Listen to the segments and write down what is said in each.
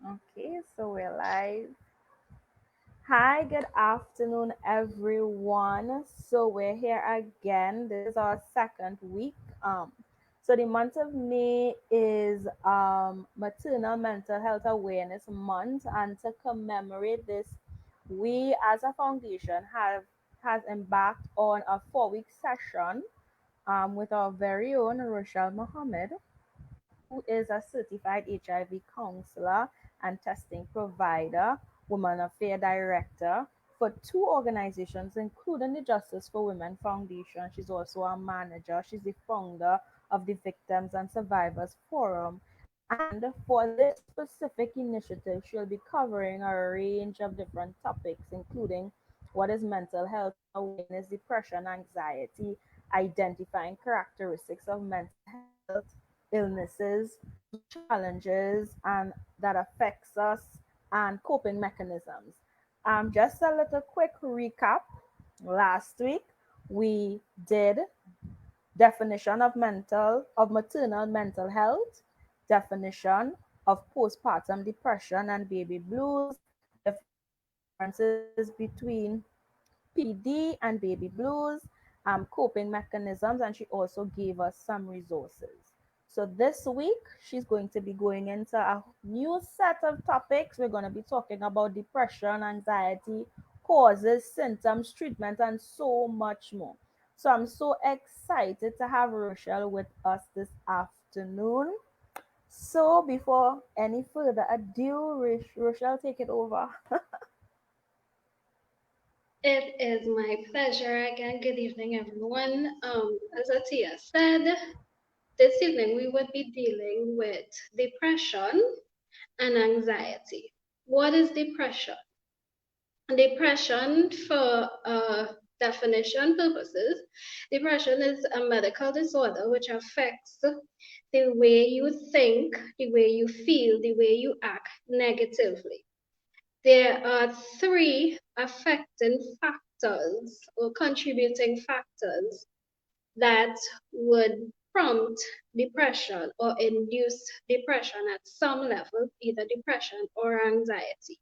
Okay, so we're live. Hi, good afternoon, everyone. So we're here again. This is our second week. So the month of May is Maternal Mental Health Awareness Month, and to commemorate this, we as a foundation has embarked on a 4 week session with our very own Rochelle Mohammed, who is a certified HIV counselor and testing provider, Women Affair Director for two organizations, including the Justice for Women Foundation. She's also a manager. She's the founder of the Victims and Survivors Forum. And for this specific initiative, she'll be covering a range of different topics, including what is mental health awareness, depression, anxiety, identifying characteristics of mental health, illnesses, challenges, and that affects us, and coping mechanisms. Just a little quick recap. Last week we did definition of maternal mental health, definition of postpartum depression and baby blues, differences between PD and baby blues, coping mechanisms, and she also gave us some resources. So this week, she's going to be going into a new set of topics. We're going to be talking about depression, anxiety, causes, symptoms, treatment, and so much more. So I'm so excited to have Rochelle with us this afternoon. So before any further ado, Rochelle, take it over. It is my pleasure again. Good evening, everyone. As Atia said, this evening we would be dealing with depression and anxiety. What is depression? Depression, for definition purposes, depression is a medical disorder which affects the way you think, the way you feel, the way you act negatively. There are three affecting factors or contributing factors that would prompt depression or induce depression at some level, either depression or anxiety.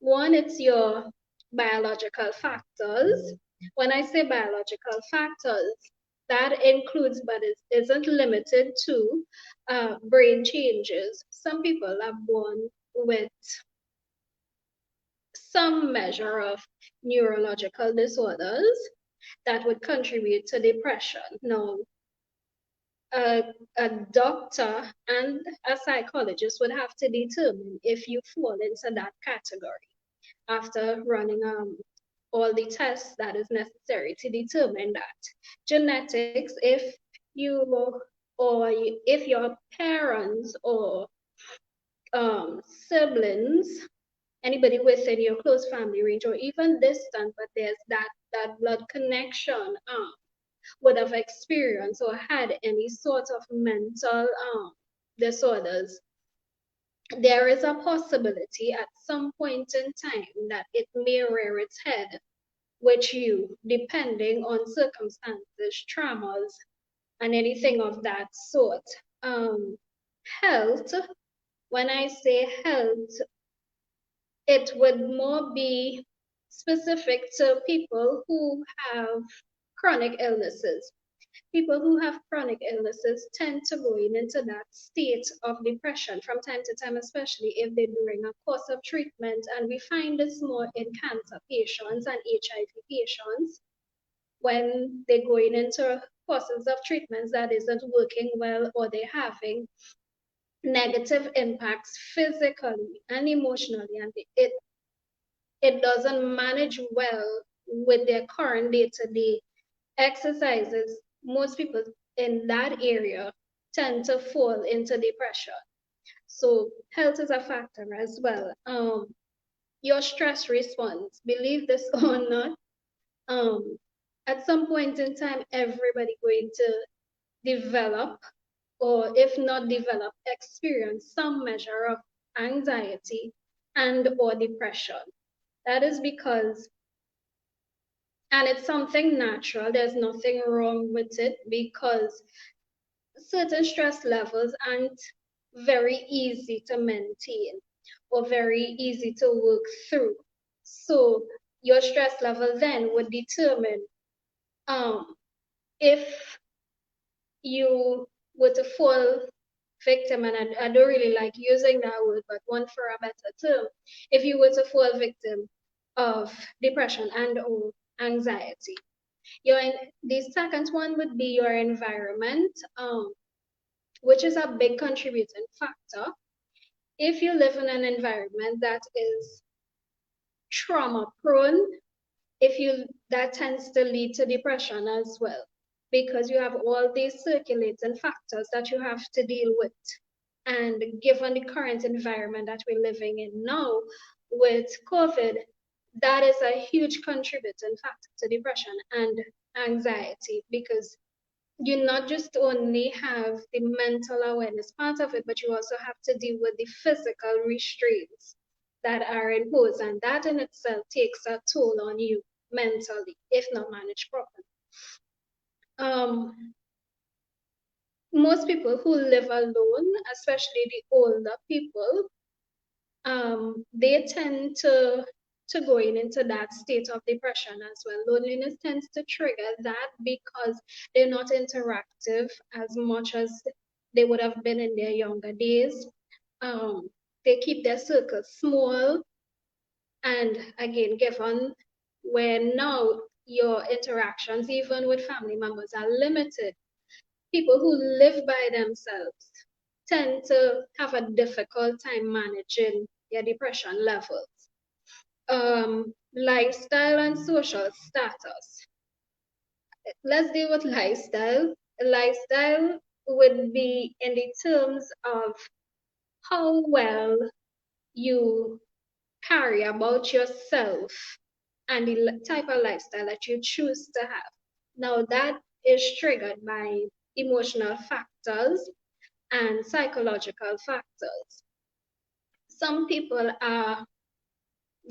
One, it's your biological factors. When I say biological factors, that includes but it isn't limited to brain changes. Some people are born with some measure of neurological disorders that would contribute to depression. Now, a doctor and a psychologist would have to determine if you fall into that category after running all the tests that is necessary to determine that. Genetics, if you if your parents or siblings, anybody within your close family range or even distant, but there's that blood connection, would have experienced or had any sort of mental disorders, there is a possibility at some point in time that it may rear its head with you, depending on circumstances, traumas, and anything of that sort. Um, Health, when I say health, it would more be specific to people who have chronic illnesses. People who have chronic illnesses tend to go into that state of depression from time to time, especially if they're during a course of treatment. And we find this more in cancer patients and HIV patients when they're going into courses of treatments that isn't working well, or they're having negative impacts physically and emotionally, and it doesn't manage well with their current day-to-day exercises. Most people in that area tend to fall into depression. So health is a factor as well. Your stress response, believe this or not, um, at some point in time, everybody going to develop, or if not develop, experience some measure of anxiety and or depression. That is because, and it's something natural, there's nothing wrong with it, because certain stress levels aren't very easy to maintain. or very easy to work through. So your stress level then would determine um, if you were to fall victim, and I don't really like using that word, but one for a better term, if you were to fall victim of depression and or anxiety. The second one would be your environment, which is a big contributing factor. If you live in an environment that is trauma prone, if you that tends to lead to depression as well, because you have all these circulating factors that you have to deal with. And given the current environment that we're living in now with COVID, that is a huge contributing factor to depression and anxiety, because you not just only have the mental awareness part of it, but you also have to deal with the physical restraints that are imposed. And that in itself takes a toll on you mentally, if not managed properly. Most people who live alone, especially the older people, they tend to going into that state of depression as well. Loneliness tends to trigger that because they're not interactive as much as they would have been in their younger days. They keep their circles small, and again, given where now your interactions, even with family members, are limited, people who live by themselves tend to have a difficult time managing their depression levels. Lifestyle and social status. Let's deal with lifestyle. Lifestyle would be in the terms of how well you carry about yourself and the type of lifestyle that you choose to have. Now, that is triggered by emotional factors and psychological factors. Some people are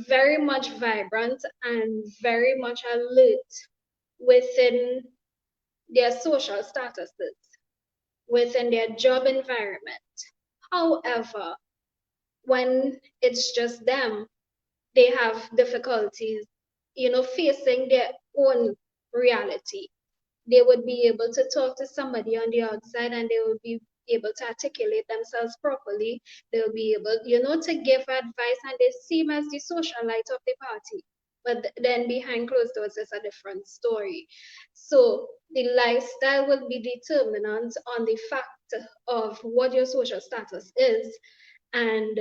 very much vibrant and very much alert within their social statuses, within their job environment. However, when it's just them, they have difficulties, facing their own reality. They would be able to talk to somebody on the outside, and they would be able to articulate themselves properly. They'll be able, to give advice, and they seem as the socialite of the party. But then behind closed doors is a different story. So the lifestyle will be determinant on the fact of what your social status is and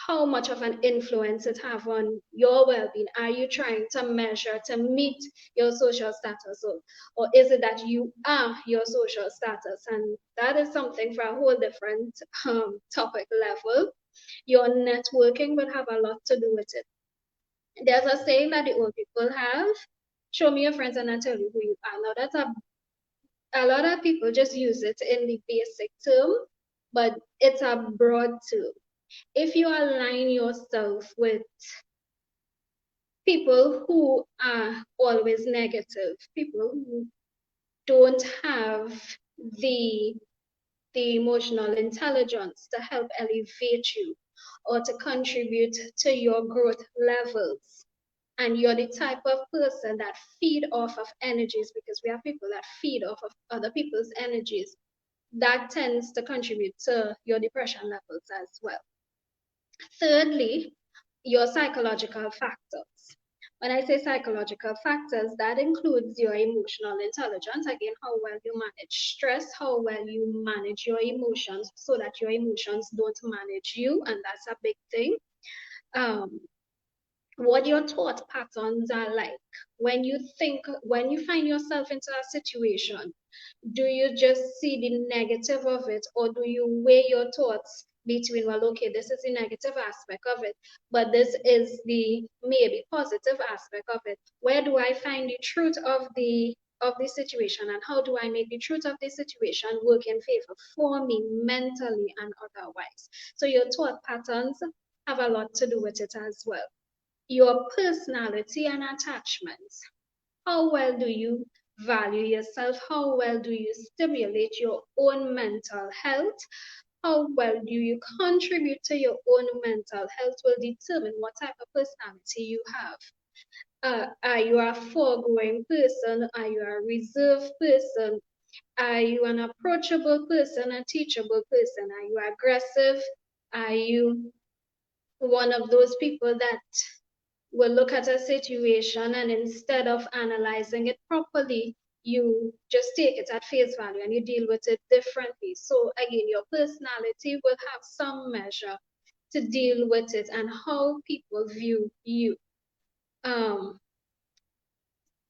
how much of an influence it have on your well-being. Are you trying to measure to meet your social status, or is it that you are your social status? And that is something for a whole different topic level. Your networking will have a lot to do with it. There's a saying that the old people have: show me your friends and I'll tell you who you are. Now that's a lot of people just use it in the basic term, but it's a broad term. If you align yourself with people who are always negative, people who don't have the the emotional intelligence to help elevate you or to contribute to your growth levels, and you're the type of person that feed off of energies, because we have people that feed off of other people's energies, that tends to contribute to your depression levels as well. Thirdly, your psychological factors. When I say psychological factors, that includes your emotional intelligence. Again, how well you manage stress, how well you manage your emotions so that your emotions don't manage you, and that's a big thing. Um, what your thought patterns are like when you find yourself into a situation. Do you just see the negative of it, or do you weigh your thoughts between, well, okay, this is the negative aspect of it, but this is the maybe positive aspect of it? Where do I find the truth of the situation, and how do I make the truth of the situation work in favor for me mentally and otherwise? So your thought patterns have a lot to do with it as well. Your personality and attachments. How well do you value yourself? How well do you stimulate your own mental health? how well do you contribute to your own mental health will determine what type of personality you have. Are you a foregoing person? Are you a reserved person? Are you an approachable person, a teachable person? Are you aggressive? Are you one of those people that will look at a situation and instead of analyzing it properly, you just take it at face value and you deal with it differently? So again, your personality will have some measure to deal with it and how people view you. Um,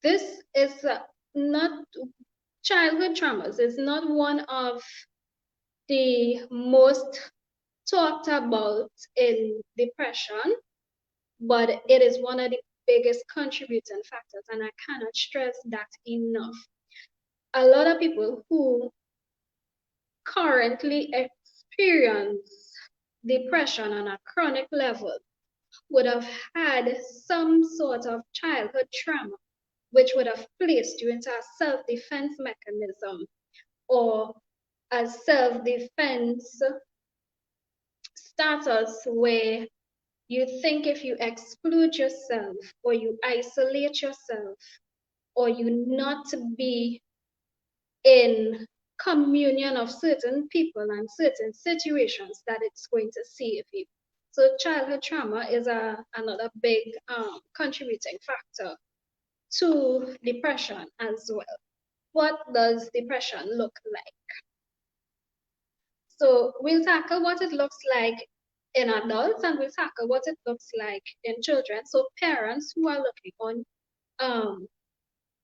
this is not childhood traumas. It's not one of the most talked about in depression, but it is one of the biggest contributing factors, and I cannot stress that enough. A lot of people who currently experience depression on a chronic level would have had some sort of childhood trauma, which would have placed you into a self defense mechanism or a self defense status where you think if you exclude yourself or you isolate yourself or you not be in communion of certain people and certain situations that it's going to save you. So childhood trauma is another big contributing factor to depression as well. What does depression look like? So we'll tackle what it looks like in adults and we'll tackle what it looks like in children. So parents who are looking on,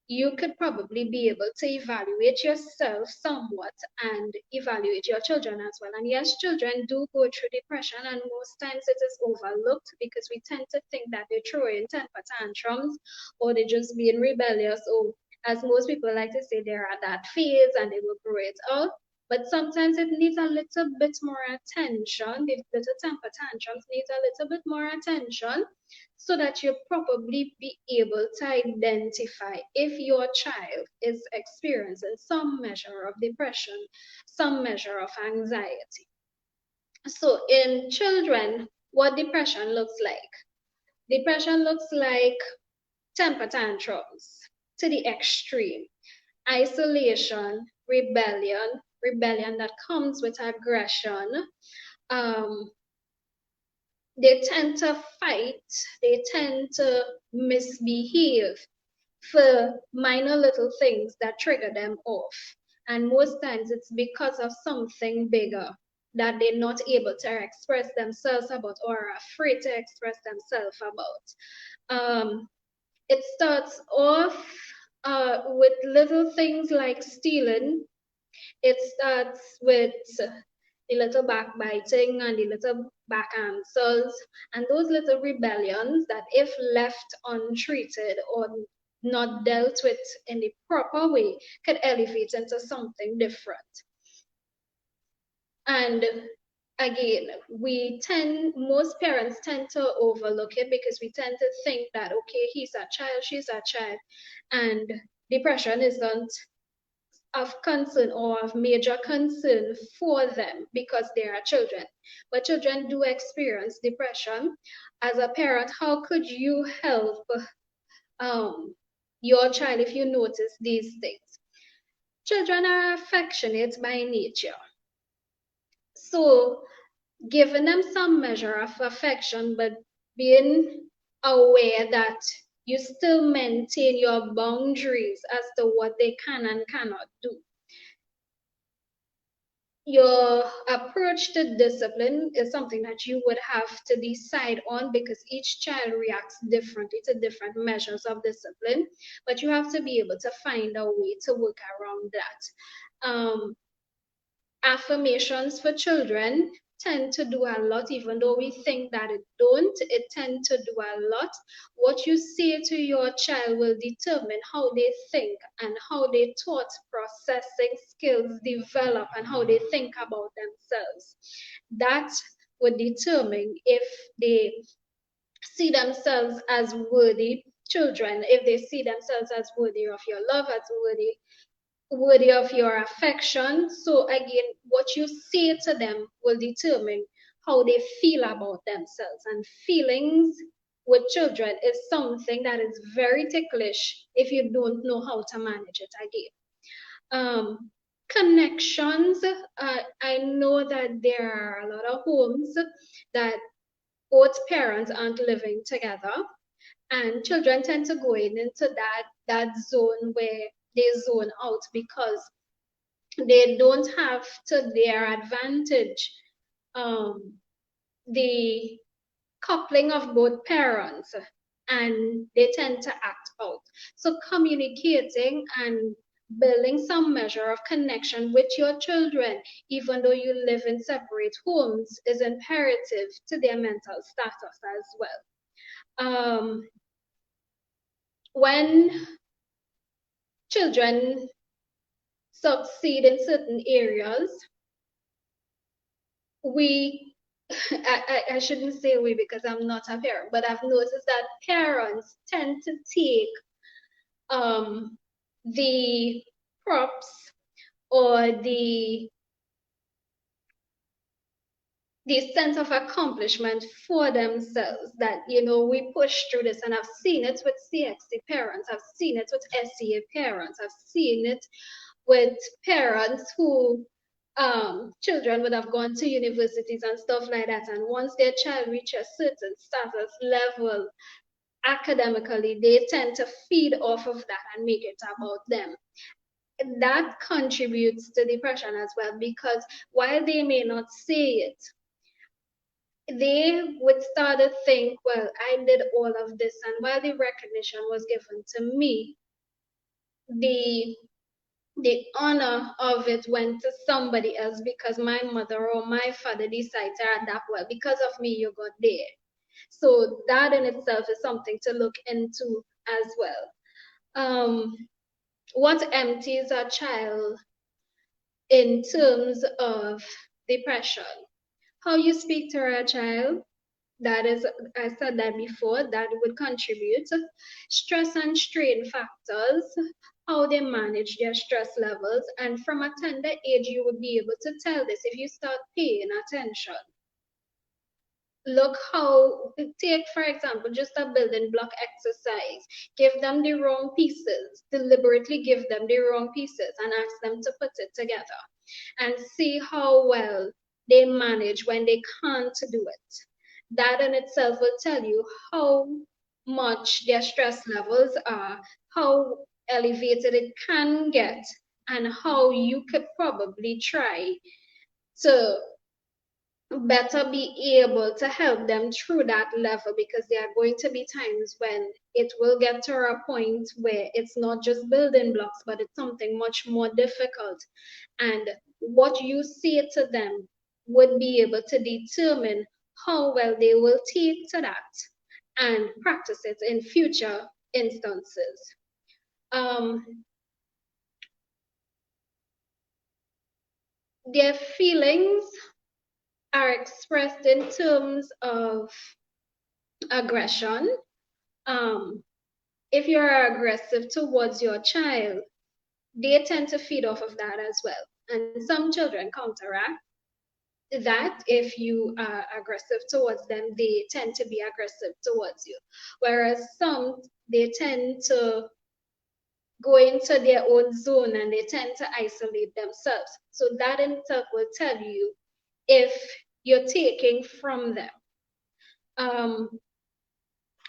you could probably be able to evaluate yourself somewhat and evaluate your children as well. And yes, children do go through depression, and most times it is overlooked because we tend to think that they're throwing temper tantrums or they're just being rebellious, or as most people like to say, they're at that phase and they will grow it out. But sometimes it needs a little bit more attention. The little temper tantrums need a little bit more attention so that you'll probably be able to identify if your child is experiencing some measure of depression, some measure of anxiety. So in children, what depression looks like? Depression looks like temper tantrums to the extreme, isolation, rebellion that comes with aggression. Um, they tend to fight, they tend to misbehave for minor little things that trigger them off. And most times it's because of something bigger that they're not able to express themselves about or are afraid to express themselves about. It starts off with little things like stealing. It starts with the little backbiting and the little back answers and those little rebellions that, if left untreated or not dealt with in the proper way, could elevate into something different. And again, most parents tend to overlook it because we tend to think that, okay, he's a child, she's a child, and depression isn't of concern or of major concern for them because they are children. But children do experience depression. As a parent, how could you help your child if you notice these things? Children are affectionate by nature. So giving them some measure of affection, but being aware that you still maintain your boundaries as to what they can and cannot do. Your approach to discipline is something that you would have to decide on because each child reacts differently to different measures of discipline, but you have to be able to find a way to work around that. Affirmations for children tend to do a lot, even though we think that it tend to do a lot. What you say to your child will determine how they think and how their thought processing skills develop and how they think about themselves. That would determine if they see themselves as worthy children, if they see themselves as worthy of your love, as worthy worthy of your affection. So again, what you say to them will determine how they feel about themselves. And feelings with children is something that is very ticklish if you don't know how to manage it again. Connections. I know that there are a lot of homes that both parents aren't living together, and children tend to go into that zone where they zone out because they don't have to their advantage um, the coupling of both parents, and they tend to act out. So communicating and building some measure of connection with your children, even though you live in separate homes, is imperative to their mental status as well. When children succeed in certain areas, we I shouldn't say we because I'm not a parent, but I've noticed that parents tend to take um, the props or the sense of accomplishment for themselves, that we push through this. And I've seen it with CXC parents, I've seen it with SCA parents, I've seen it with parents who children would have gone to universities and stuff like that, and once their child reaches a certain status level academically, they tend to feed off of that and make it about them. That contributes to depression as well, because while they may not say it, they would start to think, well, I did all of this, and while the recognition was given to me, the the honor of it went to somebody else because my mother or my father decided to adapt. Well, because of me you got there. So that in itself is something to look into as well. um, what empties a child in terms of depression? How you speak to a child, that is, I said that before, that would contribute. Stress and strain factors, how they manage their stress levels. And from a tender age, you would be able to tell this if you start paying attention. Look how, take for example, just a building block exercise. Give them the wrong pieces, deliberately give them the wrong pieces and ask them to put it together, and see how well they manage when they can't do it. That in itself will tell you how much their stress levels are, how elevated it can get, and how you could probably try to better be able to help them through that level, because there are going to be times when it will get to a point where it's not just building blocks, but it's something much more difficult. And what you say to them would be able to determine how well they will take to that and practice it in future instances. Um, their feelings are expressed in terms of aggression. Um, if you're aggressive towards your child, they tend to feed off of that as well. And some children counteract that. If you are aggressive towards them, they tend to be aggressive towards you. Whereas some, they tend to go into their own zone and they tend to isolate themselves. So that in itself will tell you if you're taking from them. Um,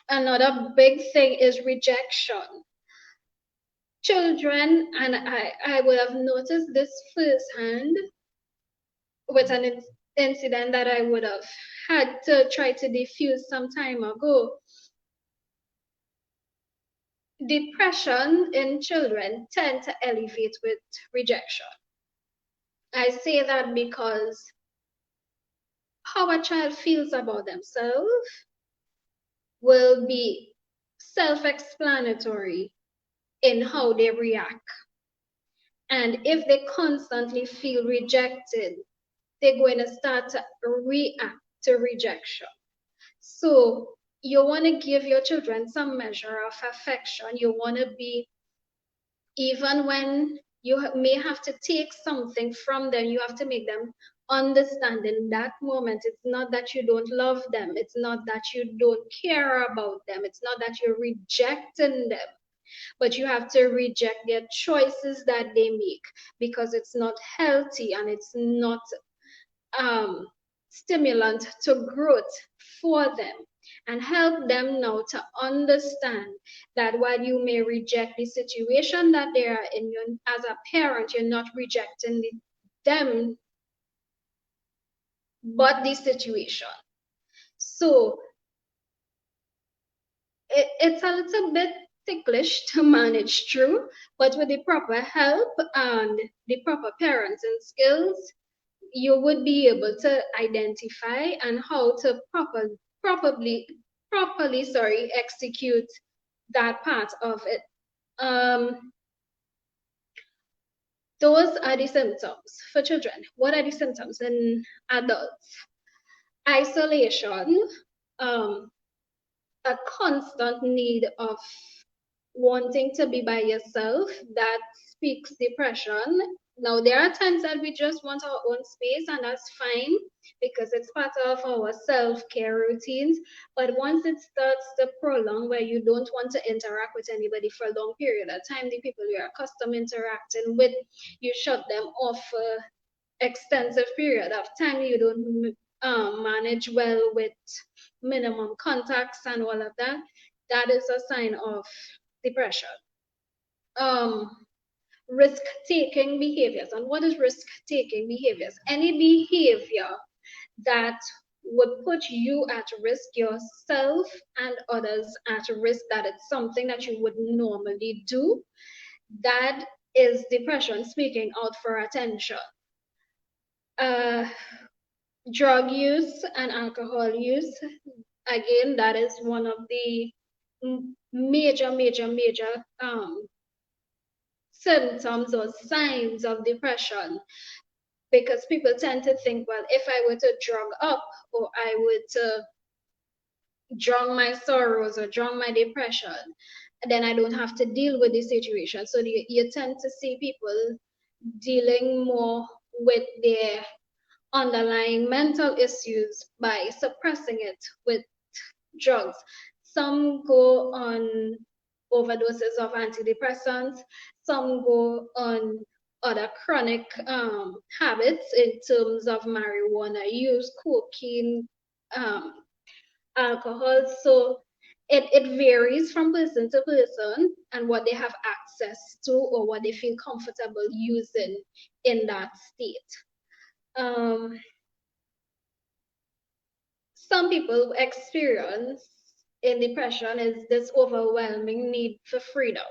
Another big thing is rejection. Children, and I would have noticed this firsthand with an incident that I would have had to try to defuse some time ago. Depression in children tend to elevate with rejection. I say that because how a child feels about themselves will be self-explanatory in how they react. And if they constantly feel rejected, they're going to start to react to rejection. So you want to give your children some measure of affection. You want to be, even when may have to take something from them. You have to make them understand in that moment. It's not that you don't love them. It's not that you don't care about them. It's not that you're rejecting them, but you have to reject their choices that they make, because it's not healthy and it's not um, stimulant to growth for them. And help them now to understand that while you may reject the situation that they are in, you, as a parent, you're not rejecting them, but the situation. So it's a little bit ticklish to manage through, but with the proper help and the proper parenting skills, you would be able to identify and how to properly execute that part of it. Those are the symptoms for children. What are the symptoms in adults? Isolation, a constant need of wanting to be by yourself, that speaks depression. Now, there are times that we just want our own space, and that's fine because it's part of our self-care routines. But once it starts to prolong, where you don't want to interact with anybody for a long period of time, the people you're accustomed interacting with, you shut them off for extensive period of time. You don't manage well with minimum contacts and all of that. That is a sign of depression. Risk-taking behaviors. And what is risk-taking behaviors? Any behavior that would put you at risk, yourself and others at risk, that it's something that you would normally do, that is depression speaking out for attention. Drug use and alcohol use, again, that is one of the major symptoms or signs of depression, because people tend to think, well, if I were to drug up, or I were to drown my sorrows or drown my depression, then I don't have to deal with the situation. So you tend to see people dealing more with their underlying mental issues by suppressing it with drugs. Some go on overdoses of antidepressants, some go on other chronic habits in terms of marijuana use, cocaine, um, alcohol. So it varies from person to person and what they have access to or what they feel comfortable using in that state. Some people experience in depression is this overwhelming need for freedom,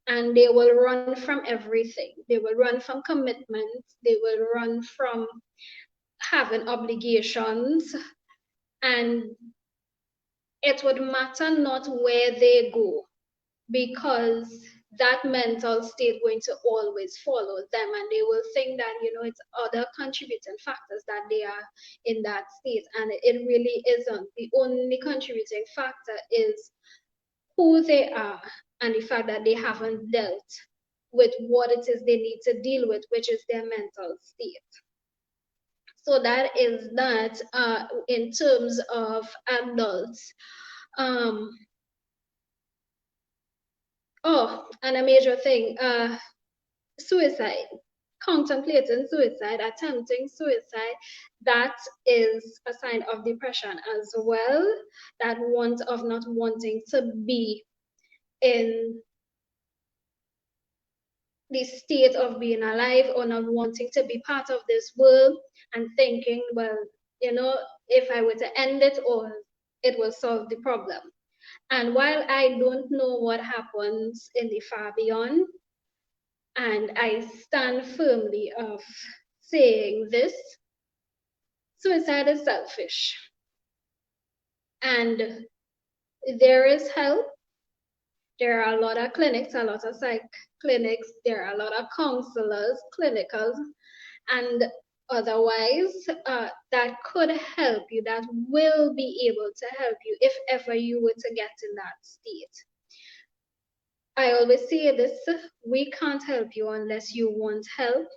and they will run from everything. They will run from commitments, they will run from having obligations, and it would matter not where they go, because that mental state going to always follow them, and they will think that it's other contributing factors that they are in that state, and it really isn't. The only contributing factor is who they are and the fact that they haven't dealt with what it is they need to deal with, which is their mental state. So that is that in terms of adults. Oh, and a major thing, suicide, contemplating suicide, attempting suicide, that is a sign of depression as well. That want of not wanting to be in the state of being alive, or not wanting to be part of this world, and thinking, well, if I were to end it all, it will solve the problem. And while I don't know what happens in the far beyond, and I stand firmly of saying this, suicide is selfish. And there is help. There are a lot of clinics, a lot of psych clinics, there are a lot of counselors, clinicals, and otherwise that could help you, that will be able to help you if ever you were to get in that state. I always say this, we can't help you unless you want help.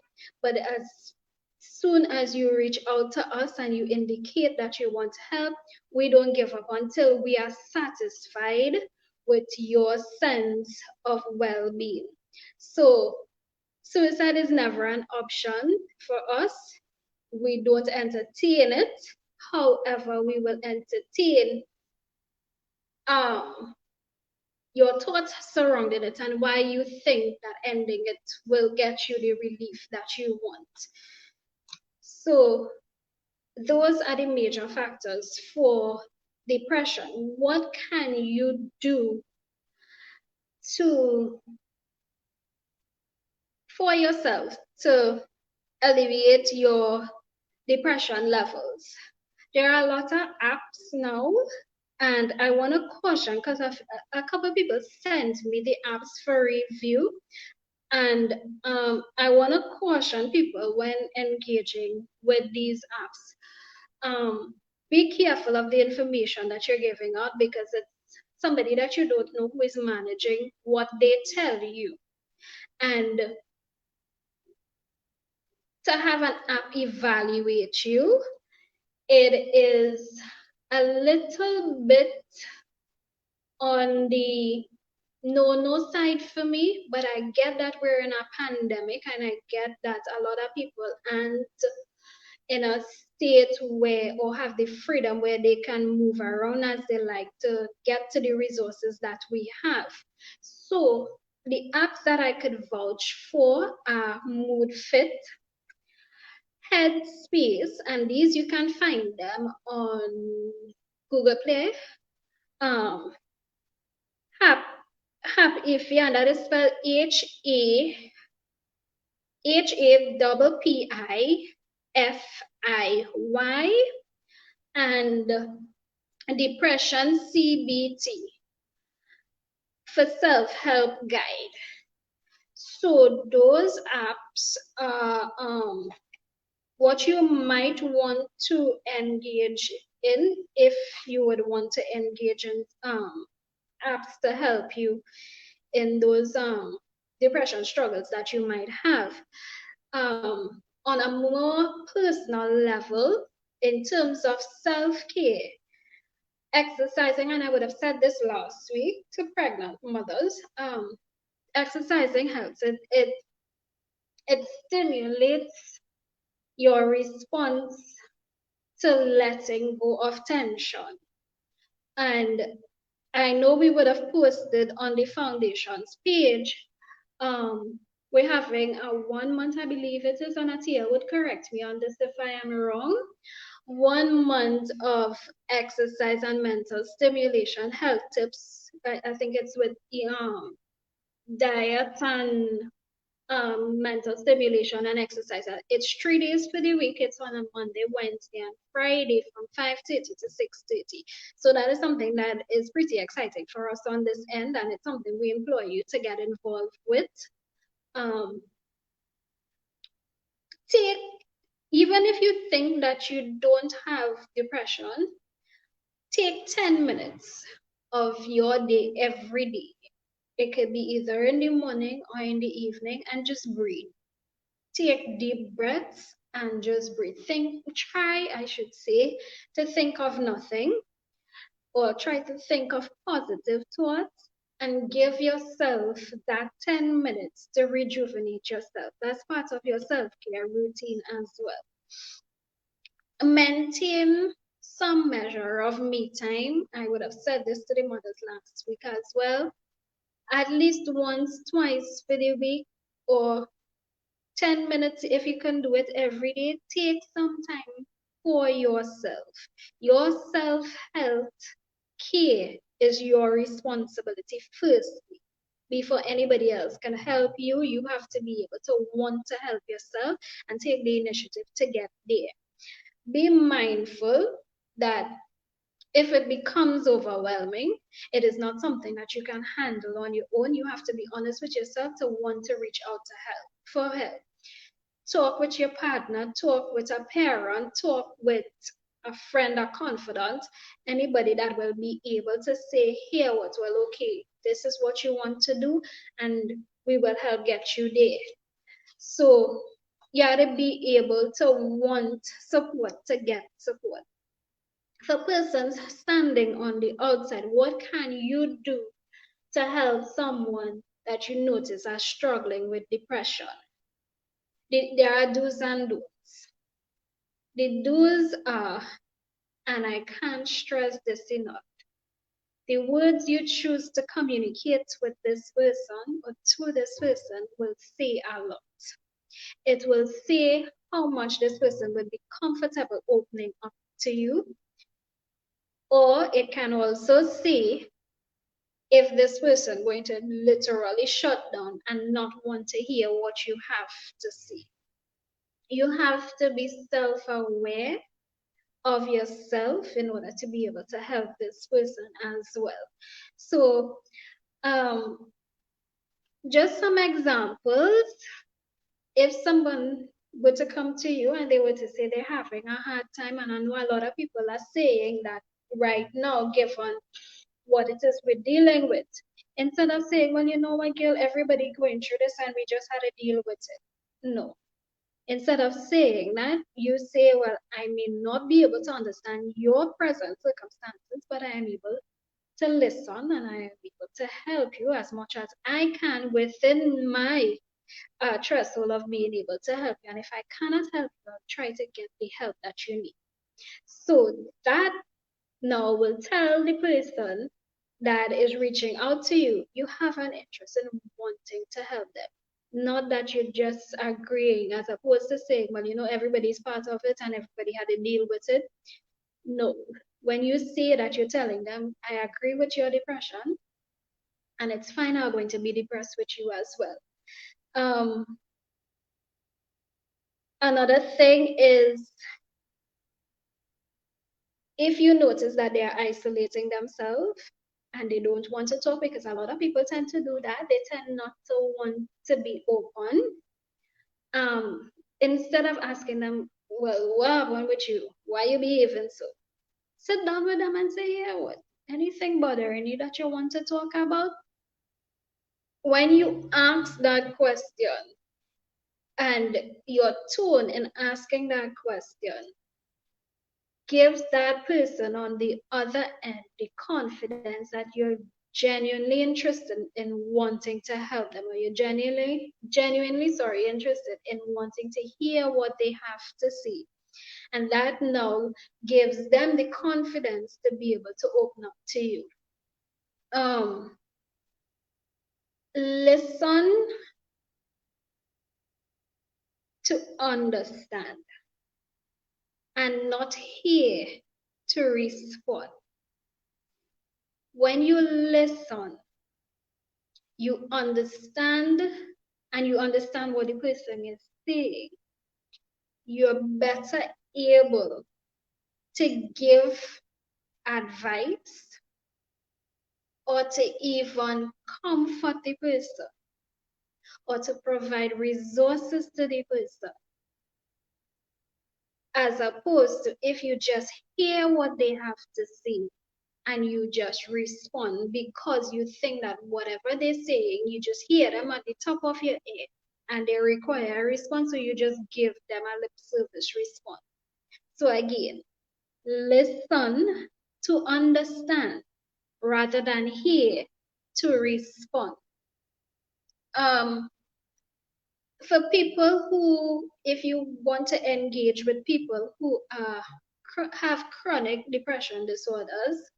But as soon as you reach out to us and you indicate that you want help, we don't give up until we are satisfied with your sense of well being. So, suicide is never an option for us. We don't entertain it. However, we will entertain um, your thoughts surrounding it and why you think that ending it will get you the relief that you want. So, those are the major factors for depression. What can you do to for yourself to alleviate your depression levels? There are a lot of apps now, and I want to caution because a couple of people sent me the apps for review. And I want to caution people when engaging with these apps. Be careful of the information that you're giving out because it's somebody that you don't know who is managing what they tell you. And to have an app evaluate you, it is a little bit on the no side for me, but I get that we're in a pandemic and I get that a lot of people aren't in a state where or have the freedom where they can move around as they like to get to the resources that we have. So the apps that I could vouch for are Mood Fit, Headspace, and these you can find them on Google Play. Um, Hap, Happify, and that is spelled Happify, and Depression CBT for self-help guide. So those apps are what you might want to engage in if you would want to engage in apps to help you in those depression struggles that you might have. On a more personal level, in terms of self-care, exercising, and I would have said this last week to pregnant mothers, exercising helps. It stimulates your response to letting go of tension. And I know we would have posted on the foundation's page. We're having a 1 month, I believe it is, and Atia would correct me on this if I am wrong. 1 month of exercise and mental stimulation health tips. I think it's with diet and mental stimulation and exercise. It's 3 days for the week. It's on a Monday, Wednesday, and Friday from 5:30 to 6:30. So that is something that is pretty exciting for us on this end, and it's something we implore you to get involved with. Um, take Even if you think that you don't have depression, take 10 minutes of your day every day. It could be either in the morning or in the evening, and just breathe. Take deep breaths and just breathe. Try, I should say, to think of nothing or try to think of positive thoughts and give yourself that 10 minutes to rejuvenate yourself. That's part of your self care routine as well. Maintain some measure of me time. I would have said this to the mothers last week as well. At least once, twice for the week, or 10 minutes if you can do it every day. Take some time for yourself. Your self health care is your responsibility firstly. Before anybody else can help you, you have to be able to want to help yourself and take the initiative to get there. Be mindful that if it becomes overwhelming, it is not something that you can handle on your own. You have to be honest with yourself to want to reach out to help for help. Talk with your partner, talk with a parent, talk with a friend, a confidant, anybody that will be able to say, here what well, okay, this is what you want to do, and we will help get you there. So you gotta be able to want support to get support. For persons standing on the outside, what can you do to help someone that you notice are struggling with depression? There are do's and don'ts. The do's are, and I can't stress this enough, the words you choose to communicate with this person or to this person will say a lot. It will say how much this person will be comfortable opening up to you, or it can also say if this person going to literally shut down and not want to hear what you have to say. You have to be self-aware of yourself in order to be able to help this person as well. So um, just some examples. If someone were to come to you and they were to say they're having a hard time, and I know a lot of people are saying that right now, given what it is we're dealing with, instead of saying, well, you know what, girl, everybody going through this and we just had to deal with it. No. Instead of saying that, you say, well, I may not be able to understand your present circumstances, but I am able to listen and I am able to help you as much as I can within my threshold of being able to help you. And if I cannot help you, I'll try to get the help that you need. So that now will tell the person that is reaching out to you, you have an interest in wanting to help them. Not that you're just agreeing, as opposed to saying, well, you know, everybody's part of it and everybody had to deal with it. No. When you say that, you're telling them, I agree with your depression, and it's fine, I'm going to be depressed with you as well. Another thing is, if you notice that they are isolating themselves and they don't want to talk, because a lot of people tend to do that, they tend not to want to be open. Instead of asking them, well, what happened with you? Why you behaving so? Sit down with them and say, yeah, what? Anything bothering you that you want to talk about? When you ask that question and your tone in asking that question gives that person on the other end the confidence that you're genuinely interested in wanting to help them, or you're genuinely sorry, interested in wanting to hear what they have to say. And that now gives them the confidence to be able to open up to you. Listen to understand and not hear to respond. When you listen, you understand, and you understand what the person is saying, you're better able to give advice or to even comfort the person or to provide resources to the person, as opposed to if you just hear what they have to say and you just respond because you think that whatever they're saying, you just hear them at the top of your head and they require a response, so you just give them a lip service response. So again, listen to understand rather than hear to respond. For people who, if you want to engage with people who have chronic depression disorders,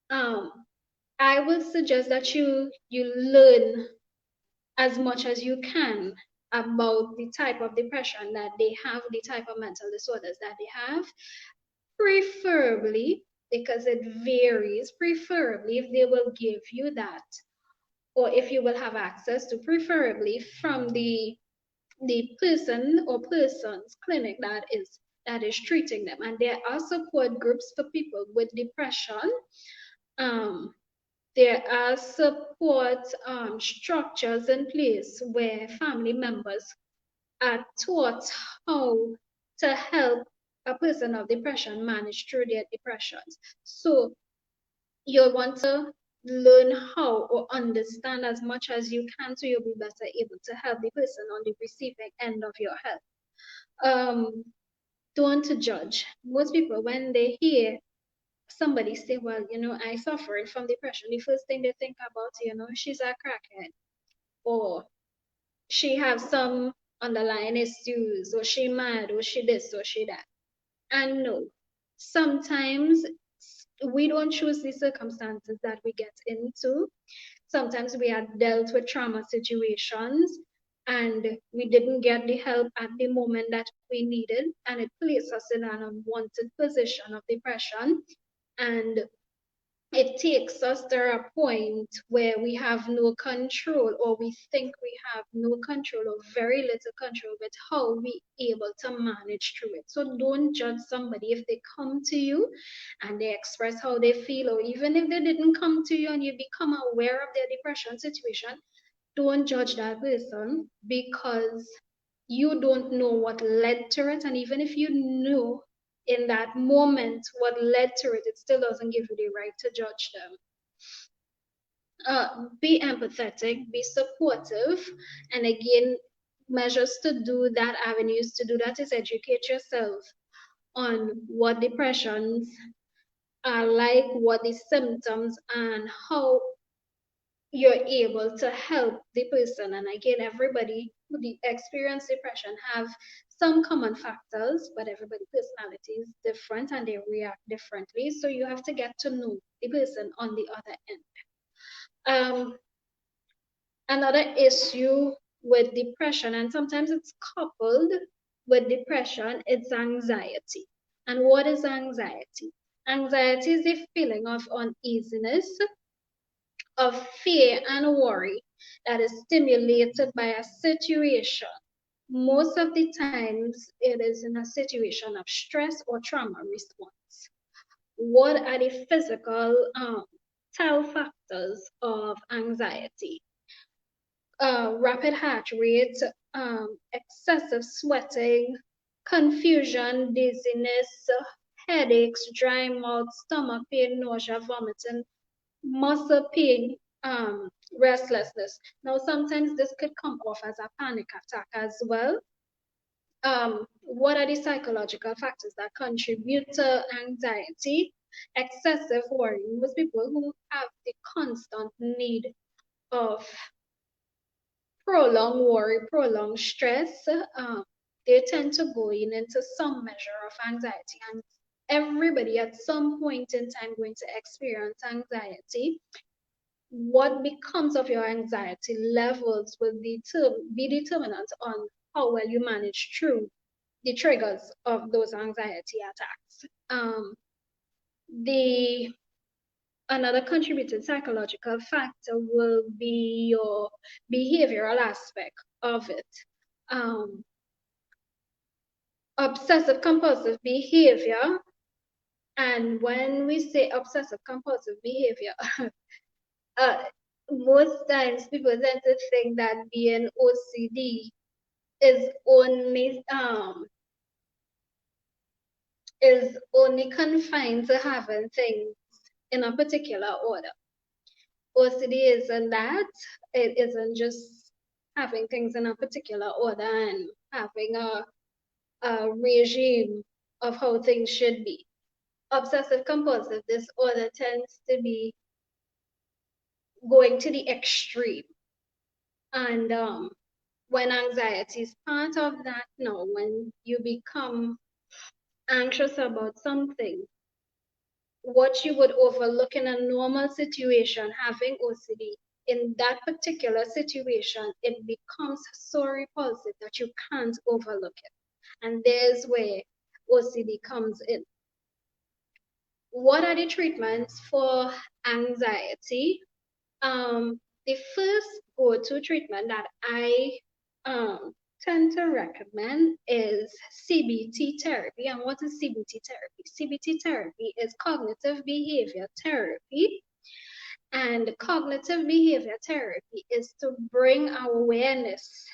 I would suggest that you learn as much as you can about the type of depression that they have, the type of mental disorders that they have, preferably, because it varies, preferably if they will give you that, or if you will have access to, preferably from the person or persons clinic that is treating them. And there are support groups for people with depression. There are support structures in place where family members are taught how to help a person of depression manage through their depressions. So you'll want to learn how or understand as much as you can so you'll be better able to help the person on the receiving end of your help. Um, don't judge. Most people, when they hear somebody say, well, I suffered from depression, the first thing they think about, she's a crackhead, or she have some underlying issues, or she mad, or she this, or she that. And no, sometimes we don't choose the circumstances that we get into. Sometimes we are dealt with trauma situations and we didn't get the help at the moment that we needed, and it placed us in an unwanted position of depression. And it takes us to a point where we have no control, or we think we have no control or very little control with how we able to manage through it. So don't judge somebody if they come to you and they express how they feel, or even if they didn't come to you and you become aware of their depression situation. Don't judge that person, because you don't know what led to it. And even if you knew in that moment what led to it, it still doesn't give you the right to judge them. Be empathetic, be supportive, and again, measures to do that, avenues to do that is educate yourself on what depressions are like, what the symptoms, and how you're able to help the person. And again, everybody who experience depression have some common factors, but everybody's personality is different and they react differently. So you have to get to know the person on the other end. Another issue with depression, and sometimes it's coupled with depression, it's anxiety. And what is anxiety? Anxiety is a feeling of uneasiness, of fear and worry that is stimulated by a situation. Most of the times, it is in a situation of stress or trauma response. What are the physical tell factors of anxiety? Rapid heart rate, excessive sweating, confusion, dizziness, headaches, dry mouth, stomach pain, nausea, vomiting, muscle pain, restlessness. Now, sometimes this could come off as a panic attack as well. What are the psychological factors that contribute to anxiety? Excessive worry. Most people who have the constant need of prolonged worry, prolonged stress, they tend to go into some measure of anxiety. And everybody at some point in time going to experience anxiety. What becomes of your anxiety levels will be determinant on how well you manage through the triggers of those anxiety attacks. The Another contributing psychological factor will be your behavioral aspect of it. Obsessive compulsive behavior. And when we say obsessive compulsive behavior, uh, most times people tend to think that being OCD is only confined to having things in a particular order. OCD isn't that. It isn't just having things in a particular order and having a regime of how things should be. Obsessive compulsive disorder tends to be going to the extreme. And when anxiety is part of that, no, when you become anxious about something, what you would overlook in a normal situation, having OCD, in that particular situation, it becomes so repulsive that you can't overlook it. And there's where OCD comes in. What are the treatments for anxiety? The first go-to treatment that I tend to recommend is CBT therapy. And what is CBT therapy? CBT therapy is cognitive behavior therapy. And cognitive behavior therapy is to bring awareness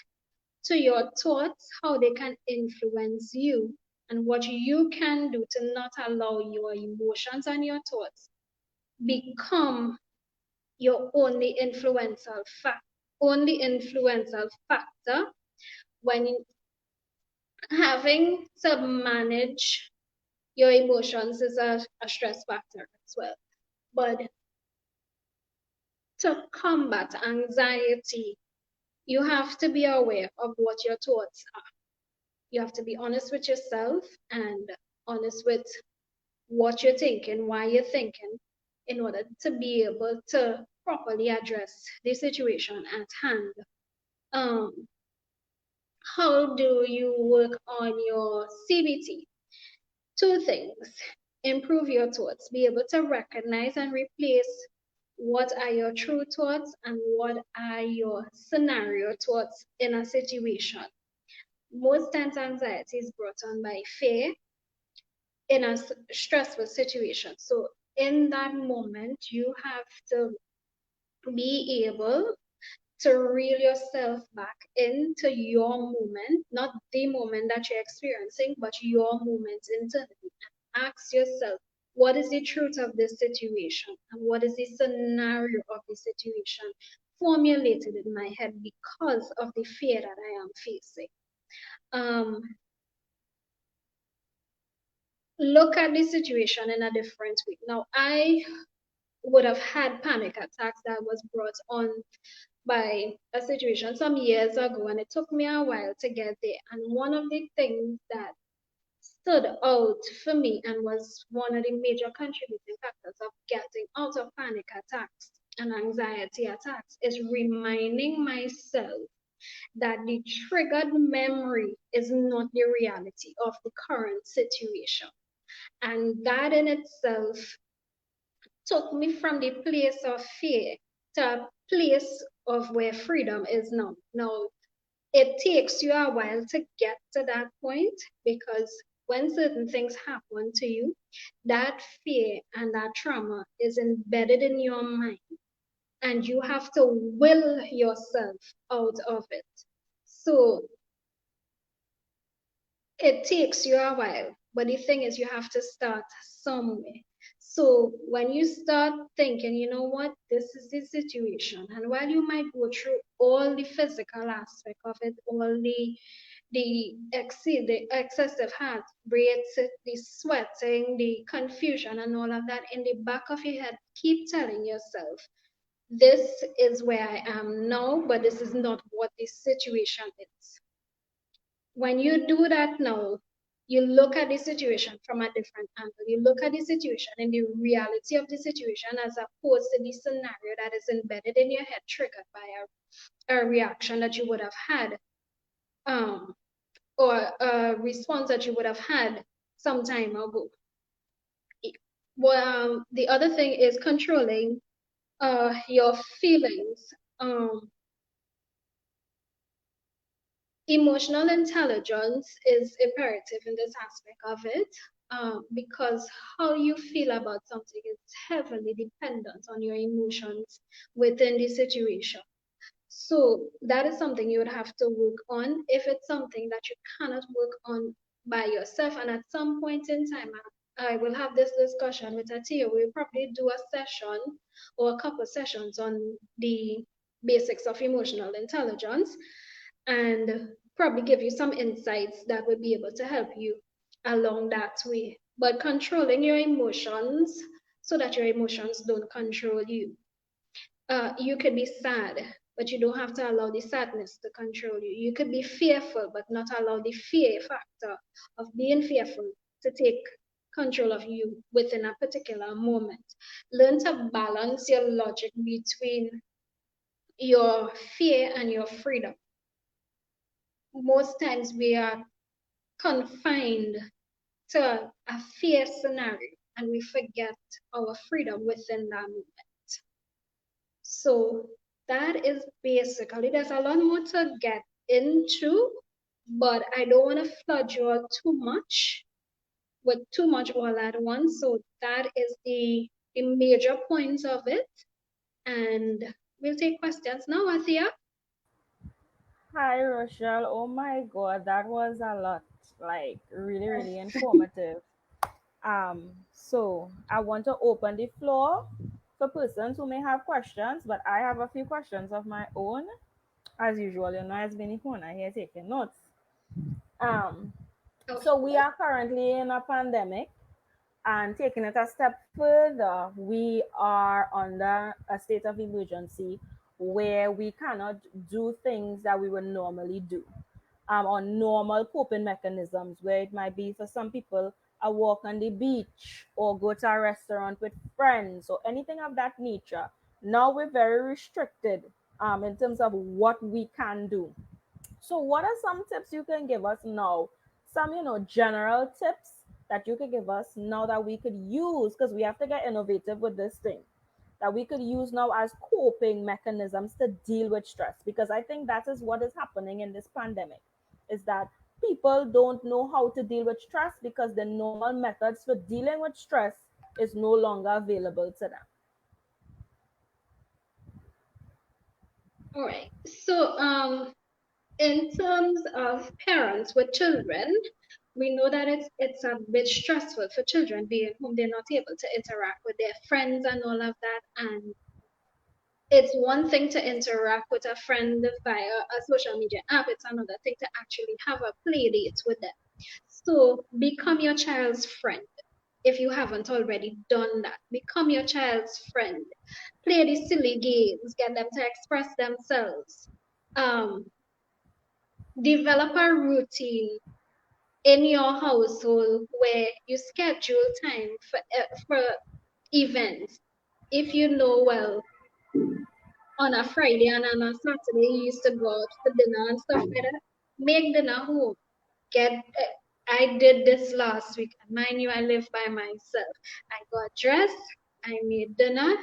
to your thoughts, how they can influence you, and what you can do to not allow your emotions and your thoughts become your only influential factor when having to manage your emotions is a stress factor as well. But to combat anxiety, you have to be aware of what your thoughts are. You have to be honest with yourself and honest with what you're thinking, why you're thinking, in order to be able to properly address the situation at hand. Um, how do you work on your CBT? Two things: improve your thoughts, be able to recognize and replace what are your true thoughts and what are your scenario thoughts in a situation. Most times, anxiety is brought on by fear in a stressful situation. So, in that moment, you have to be able to reel yourself back into your moment, not the moment that you're experiencing, but your moment internally. Ask yourself, what is the truth of this situation? And what is the scenario of the situation formulated in my head because of the fear that I am facing? Um, look at the situation in a different way. Now, I would have had panic attacks that was brought on by a situation some years ago, and it took me a while to get there. And one of the things that stood out for me and was one of the major contributing factors of getting out of panic attacks and anxiety attacks is reminding myself that the triggered memory is not the reality of the current situation. And that in itself took me from the place of fear to a place of where freedom is now. Now, it takes you a while to get to that point because when certain things happen to you, that fear and that trauma is embedded in your mind, and you have to will yourself out of it. So it takes you a while, but the thing is, you have to start somewhere. So when you start thinking, you know what, this is the situation, and while you might go through all the physical aspect of it, all the excessive heart rates, the sweating, the confusion, and all of that, in the back of your head, keep telling yourself, this is where I am now, but this is not what this situation is. When you do that now, you look at the situation from a different angle. You look at the situation and the reality of the situation as opposed to the scenario that is embedded in your head, triggered by a reaction that you would have had, um, or a response that you would have had some time ago. Well, the other thing is controlling your feelings. Emotional intelligence is imperative in this aspect of it, because how you feel about something is heavily dependent on your emotions within the situation. So that is something you would have to work on if it's something that you cannot work on by yourself. And at some point in time, I will have this discussion with Atia. We'll probably do a session or a couple sessions on the basics of emotional intelligence and probably give you some insights that will be able to help you along that way. But controlling your emotions so that your emotions don't control you. You could be sad, but you don't have to allow the sadness to control you. You could be fearful, but not allow the fear factor of being fearful to take control of you within a particular moment. Learn to balance your logic between your fear and your freedom. Most times we are confined to a fear scenario and we forget our freedom within that moment. So that is basically, there's a lot more to get into, but I don't want to flood you all too much with too much all at once. So that is the major points of it. And we'll take questions now, Athia. Hi, Rochelle. Oh my God, that was a lot. Like, really, really informative. So I want to open the floor for persons who may have questions, but I have a few questions of my own. As usual, as Benny Kona here taking notes. Um, Of so we course. are currently in a pandemic, and taking it a step further, we are under a state of emergency where we cannot do things that we would normally do, on normal coping mechanisms, where it might be for some people a walk on the beach or go to a restaurant with friends or anything of that nature. Now we're very restricted in terms of what we can do. So, what are some tips you can give us now? Some, general tips that you could give us now that we could use, because we have to get innovative with this thing, that we could use now as coping mechanisms to deal with stress. Because I think that is what is happening in this pandemic, is that people don't know how to deal with stress because the normal methods for dealing with stress is no longer available to them. All right. So, in terms of parents with children, we know that it's a bit stressful for children being home. They're not able to interact with their friends and all of that. And it's one thing to interact with a friend via a social media app. It's another thing to actually have a play date with them. So become your child's friend. If you haven't already done that, become your child's friend. Play these silly games, get them to express themselves. Um, Develop a routine in your household where you schedule time for events. If you know, well, on a Friday and on a Saturday you used to go out for dinner and stuff like that, make dinner home. Get I did this last week. Mind you, I live by myself. I got dressed, I made dinner,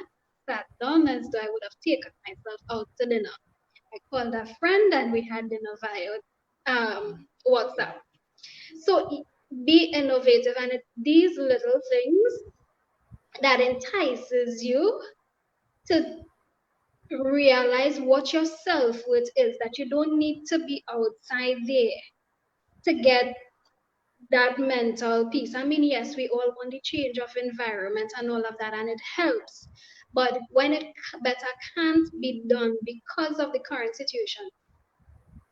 sat down as though I would have taken myself out to dinner. I called a friend and we had dinner via WhatsApp. So be innovative, and it's these little things that entices you to realize what your self-worth is, that you don't need to be outside there to get that mental peace. I mean, yes, we all want the change of environment and all of that, and it helps. But when it better can't be done because of the current situation,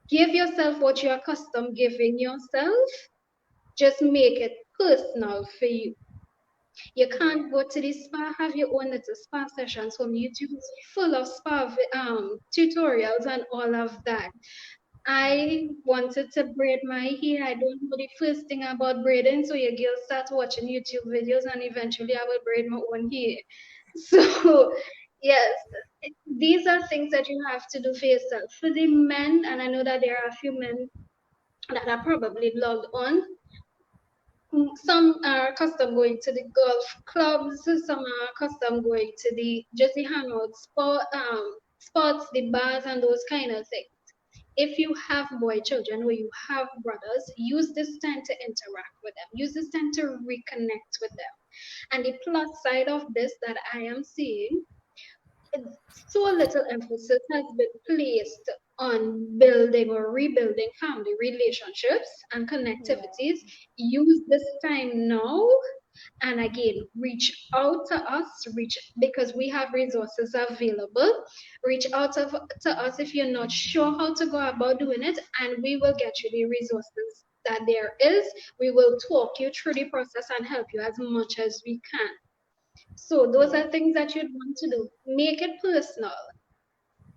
give yourself what you're accustomed giving yourself. Just make it personal for you. You Yeah. can't go to the spa, have your own little spa sessions from YouTube is full of spa tutorials and all of that. I wanted to braid my hair. I don't know the first thing about braiding, so your girl starts watching YouTube videos, and eventually I will braid my own hair. So, yes, these are things that you have to do for yourself. For the men, and I know that there are a few men that are probably logged on. Some are accustomed going to the golf clubs, some are accustomed going to the just the hangout spots, the bars, and those kind of things. If you have boy children or you have brothers, use this time to interact with them. Use this time to reconnect with them. And the plus side of this that I am seeing, so little emphasis has been placed on building or rebuilding family relationships and Yeah. connectivities. Use this time now and again reach out to us, reach because we have resources available. Reach out to us if you're not sure how to go about doing it, and we will get you the resources that there is. We will talk you through the process and help you as much as we can. So those Yeah. are things that you'd want to do. Make it personal.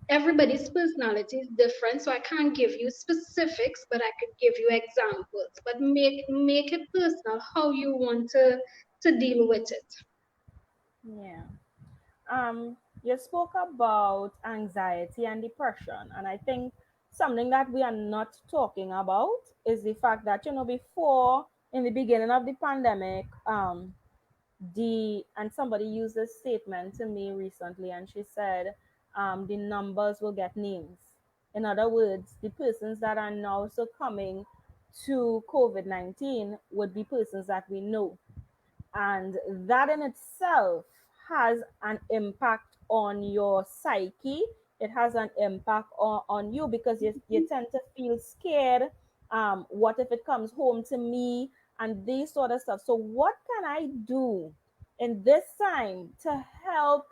Everybody's personality is different, so I can't give you specifics, but I could give you examples. But make it personal how you want to deal with it. Yeah. You spoke about anxiety and depression, and I think something that we are not talking about is the fact that before, in the beginning of the pandemic, the and somebody used this statement to me recently, and she said, the numbers will get names. In other words, the persons that are now succumbing to COVID-19 would be persons that we know, and that in itself has an impact on your psyche. It has an impact on you because you tend to feel scared. What if it comes home to me, and these sort of stuff. So what can I do in this time to help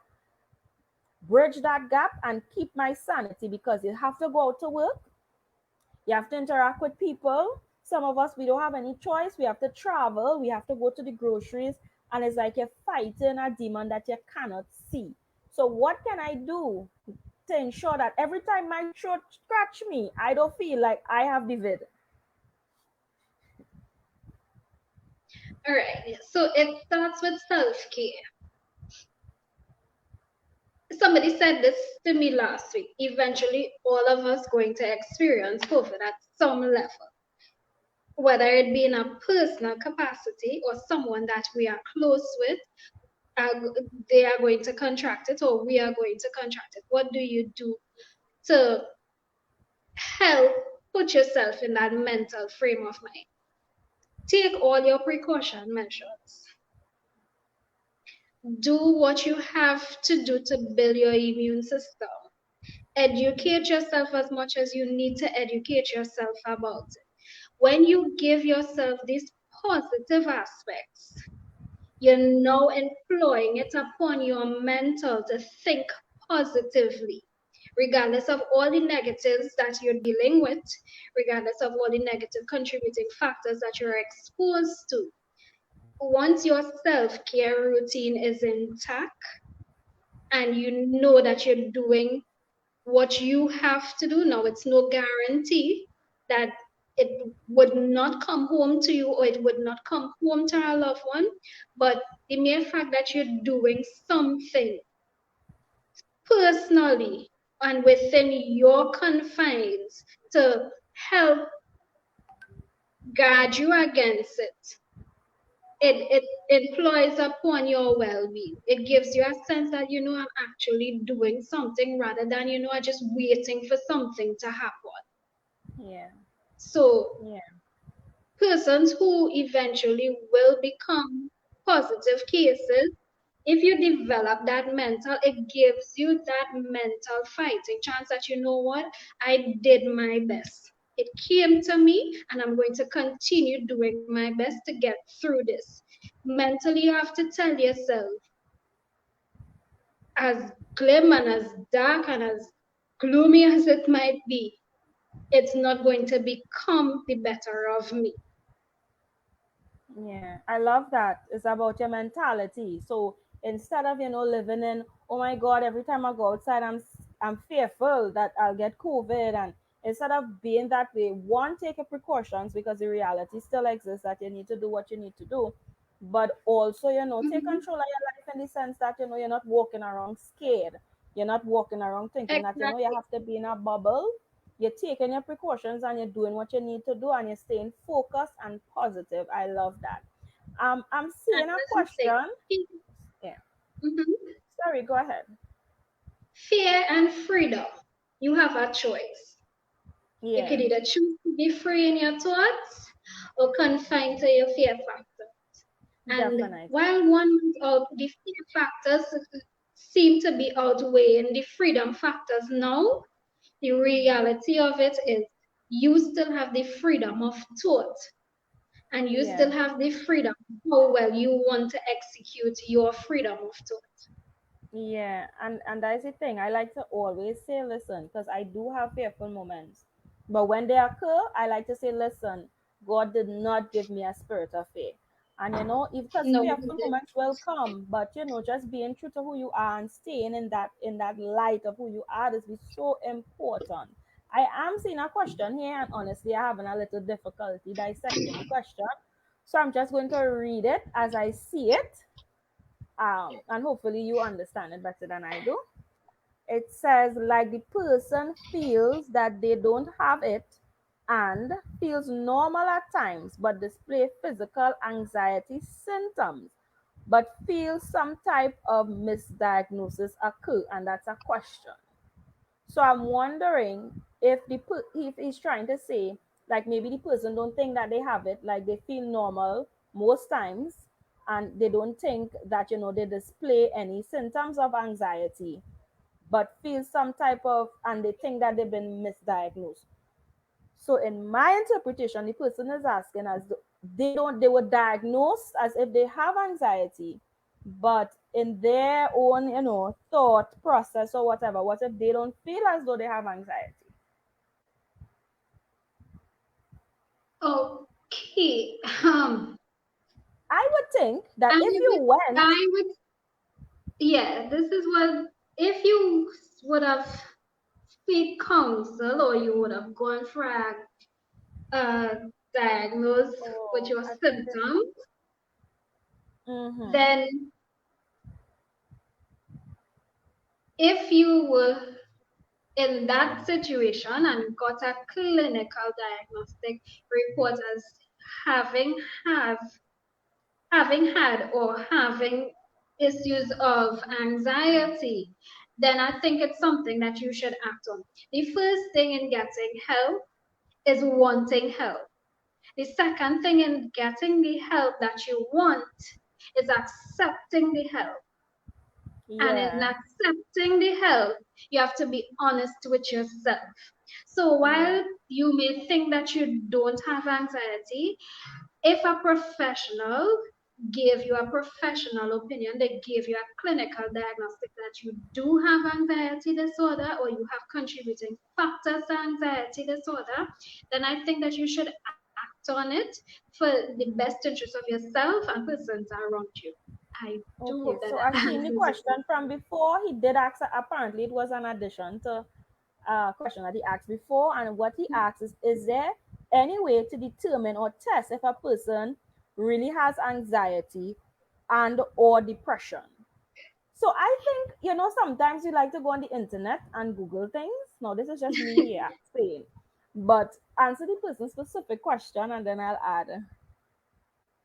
bridge that gap and keep my sanity, because you have to go out to work, you have to interact with people. Some of us, we don't have any choice. We have to travel, we have to go to the groceries, and it's like you're fighting a demon that you cannot see. So, what can I do to ensure that every time my throat scratch me, I don't feel like I have the vid? All right. So it starts with self-care. Somebody said this to me last week. Eventually, all of us going to experience COVID at some level, whether it be in a personal capacity or someone that we are close with, uh, they are going to contract it or we are going to contract it. What do you do to help put yourself in that mental frame of mind? Take all your precaution measures. Do what you have to do to build your immune system. Educate yourself as much as you need to educate yourself about it. When you give yourself these positive aspects, you're now employing it upon your mental to think positively, regardless of all the negatives that you're dealing with, regardless of all the negative contributing factors that you're exposed to. Once your self care routine is intact and you know that you're doing what you have to do now, it's no guarantee that it would not come home to you or it would not come home to our loved one, but the mere fact that you're doing something personally and within your confines to help guard you against it employs upon your well-being. It gives you a sense that I'm actually doing something rather than I'm just waiting for something to happen. Yeah, So yeah, persons who eventually will become positive cases, if you develop that mental, it gives you that mental fighting chance that what, I did my best. It came to me and I'm going to continue doing my best to get through this. Mentally, you have to tell yourself, as glim and as dark and as gloomy as it might be, it's not going to become the better of me. yeah. I love that. It's about your mentality. So instead of living in, oh my God, every time I go outside, I'm fearful that I'll get COVID, and instead of being that way, one, take your precautions, because the reality still exists that you need to do what you need to do, but also take Mhm. control of your life, in the sense that you're not walking around scared. You're not walking around thinking that you Exactly. have to be in a bubble. You're taking your precautions and you're doing what you need to do, and you're staying focused and positive. I love that. I'm And seeing a as you say, question. Yeah. mhm, Sorry, go ahead. fear and freedom. You have a choice. You Yeah, could either choose to be free in your thoughts or confined to your fear factor. And definitely. while one of the fear factors seem to be outweighing the freedom factors now, the reality of it is you still have the freedom of thought and you Yeah. still have the freedom how well you want to execute your freedom of thought. Yeah, and that's the thing. I like to always say, listen, because I do have fearful moments. But when they occur, I like to say, listen, God did not give me a spirit of fear. And because No, fearful moments will come, but just being true to who you are and staying in that light of who you are is be so important. I am seeing a question here, and honestly, I'm having a little difficulty dissecting the question. So I'm just going to read it as I see it, and hopefully you understand it better than I do. It says, like, the person feels that they don't have it and feels normal at times, but display physical anxiety symptoms, but feels some type of misdiagnosis occur, and that's a question. So I'm wondering if he's trying to say, like, maybe the person don't think that they have it, like they feel normal most times, and they don't think that they display any symptoms of anxiety, but feel some type of, and they think that they've been misdiagnosed. So in my interpretation, the person is asking, as they were diagnosed as if they have anxiety, but in their own, thought process or whatever, what if they don't feel as though they have anxiety? Okay. I would think that I if you would, went, I would, yeah, this is what, if you would have seek counsel or you would have gone for a uh, diagnosed with oh, your I think that, symptoms, mm-hmm, then if you were in that situation and got a clinical diagnostic report as having have having had or having issues of anxiety, then I think it's something that you should act on. The first thing in getting help is wanting help. The second thing in getting the help that you want is accepting the help. And in yeah, accepting the help, you have to be honest with yourself. So yeah, while you may think that you don't have anxiety, if a professional gave you a professional opinion, they give you a clinical diagnostic that you do have anxiety disorder or you have contributing factors to anxiety disorder, then I think that you should act on it for the best interest of yourself and persons around you. I do okay. hope that So that I seen the answers your question question. from before. He did ask, apparently it was an addition to question that he asked before. And what he asks is there any way to determine or test if a person really has anxiety and or depression? So I think, sometimes you like to go on the internet and Google things. Now, this is just me here saying, but answer the person specific question and then I'll add.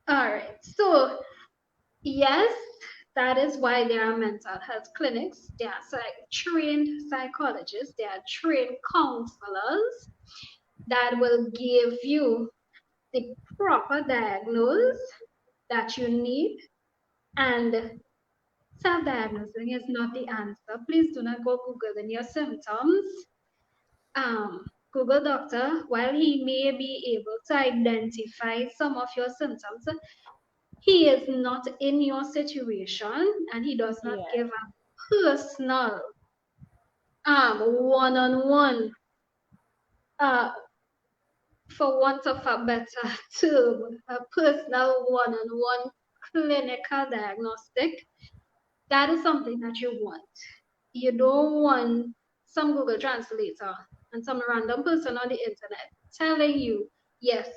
All right. So, yes, that is why there are mental health clinics. There are trained psychologists, there are trained counselors that will give you the proper diagnosis that you need. And self diagnosing is not the answer. Please do not go Googling your symptoms. Google Doctor, while he may be able to identify some of your symptoms, he is not in your situation and he does not Yeah, give a personal, one-on-one, uh, for want of a better term, a personal one-on-one clinical diagnostic. That is something that you want. You don't want some Google translator and some random person on the internet telling you, yes,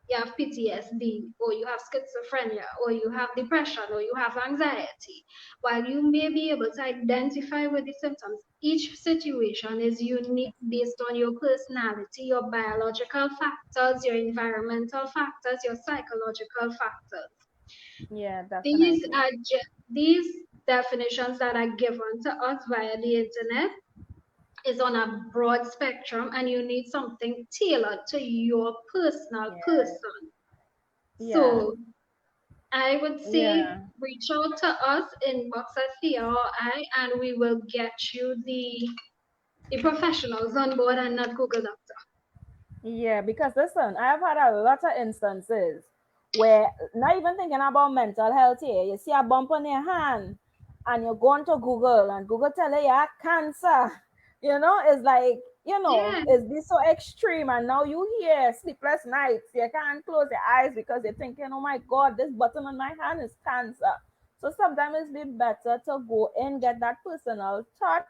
you have PTSD, or you have schizophrenia, or you have depression, or you have anxiety. While you may be able to identify with the symptoms, each situation is unique based on your personality, your biological factors, your environmental factors, your psychological factors. yeah, These definitely. are these definitions that are given to us via the internet is on a broad spectrum and you need something tailored to your personal Yeah, person. yeah, So I would say yeah. reach out to us, inbox us here or I, and we will get you the professionals on board and not Google Doctor. Yeah, because listen, I've had a lot of instances where not even thinking about mental health here, you see a bump on your hand and you're going to Google and Google tell you have cancer. It's like, Yeah, it's this so extreme and now you hear sleepless nights. You can't close your eyes because you're thinking, oh my God, this button on my hand is cancer. So sometimes it's be better to go and get that personal touch,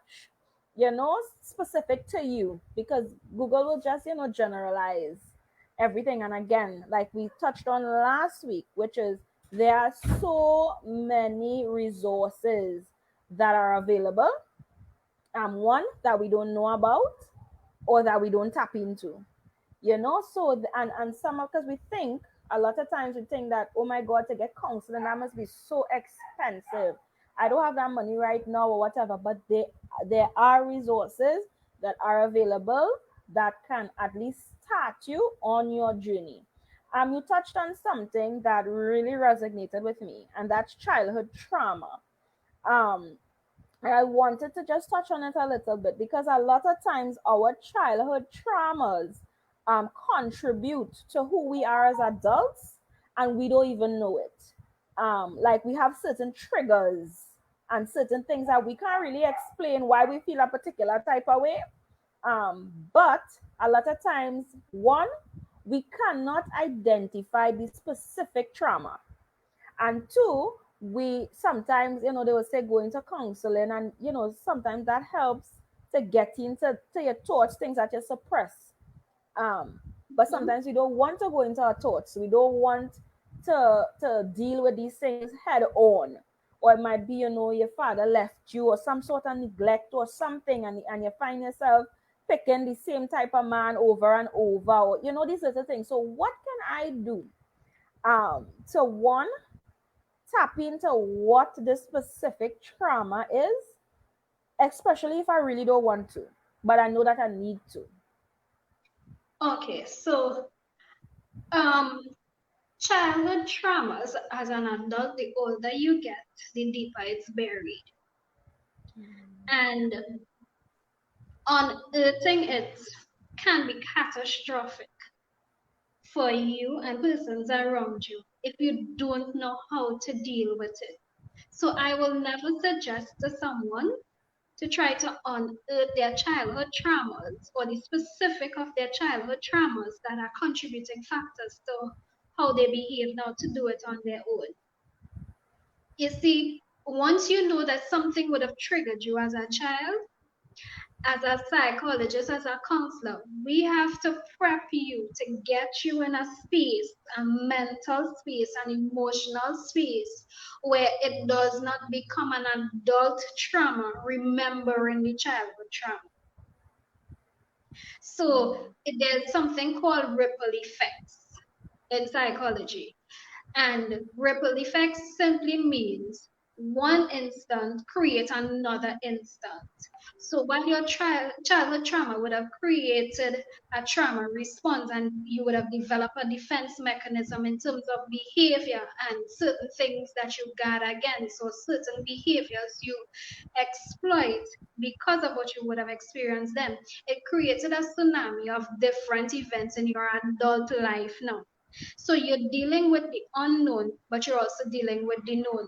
specific to you, because Google will just, generalize everything. And again, like we touched on last week, which is there are so many resources that are available. One that we don't know about or that we don't tap into, so and some of, because we think a lot of times we think that, oh my God, to get counseling that must be so expensive. I don't have that money right now or whatever, but there are resources that are available that can at least start you on your journey. You touched on something that really resonated with me, and that's childhood trauma. um I wanted to just touch on it a little bit because a lot of times our childhood traumas contribute to who we are as adults and we don't even know it. Like we have certain triggers. and certain things that we can't really explain why we feel a particular type of way. But a lot of times, one, we cannot identify the specific trauma, and two, we sometimes, they will say go into counseling, and sometimes that helps to get into to your thoughts, things that you suppress. um but Mhm. sometimes we don't want to go into our thoughts, we don't want to deal with these things head on. Or it might be, your father left you, or some sort of neglect or something, and you find yourself picking the same type of man over and over, or these sort of things. So what can I do to one, tap into what the specific trauma is, especially if I really don't want to, but I know that I need to. Okay, so um, childhood traumas as an adult, the older you get, the deeper it's buried. And unearthing it can be catastrophic for you and persons around you if you don't know how to deal with it. So I will never suggest to someone to try to unearth their childhood traumas or the specific of their childhood traumas that are contributing factors to how they behave now to do it on their own. You see, once you know that something would have triggered you as a child, as a psychologist, as a counselor, we have to prep you to get you in a space, a mental space, an emotional space where it does not become an adult trauma, remembering the childhood trauma. So there's something called ripple effects in psychology. And ripple effects simply means one instant create another instant. So while your childhood trauma would have created a trauma response, and you would have developed a defense mechanism in terms of behavior and certain things that you guard against, or certain behaviors you exploit because of what you would have experienced then, it created a tsunami of different events in your adult life now. So you're dealing with the unknown, but you're also dealing with the known.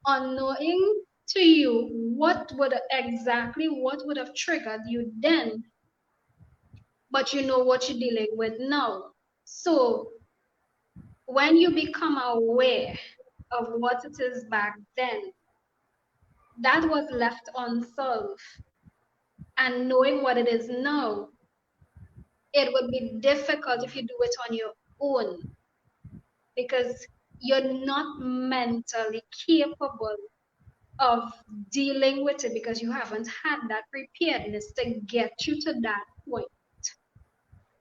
Unknowing to you what would have triggered you then, but you know what you're dealing with now. So when you become aware of what it is back then, that was left unsolved, and knowing what it is now, it would be difficult if you do it on your own because you're not mentally capable of dealing with it because you haven't had that preparedness to get you to that point.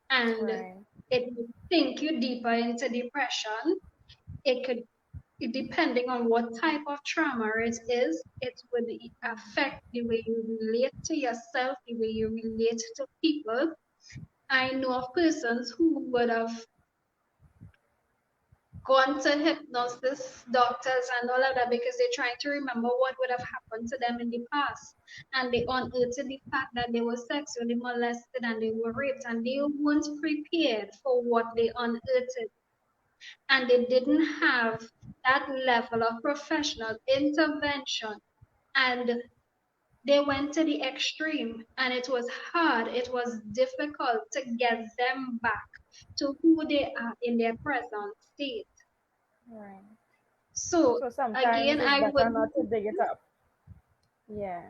And Right. it would sink you deeper into depression. It could, depending on what type of trauma it is, it would affect the way you relate to yourself, the way you relate to people. I know of persons who would have gone to hypnosis doctors and all of that because they're trying to remember what would have happened to them in the past. And they unearthed the fact that they were sexually molested and they were raped, and they weren't prepared for what they unearthed. And they didn't have that level of professional intervention. And they went to the extreme, and it was hard, it was difficult to get them back to who they are in their present state. Right. So So sometimes again, it's I would better not to dig it up. Yeah.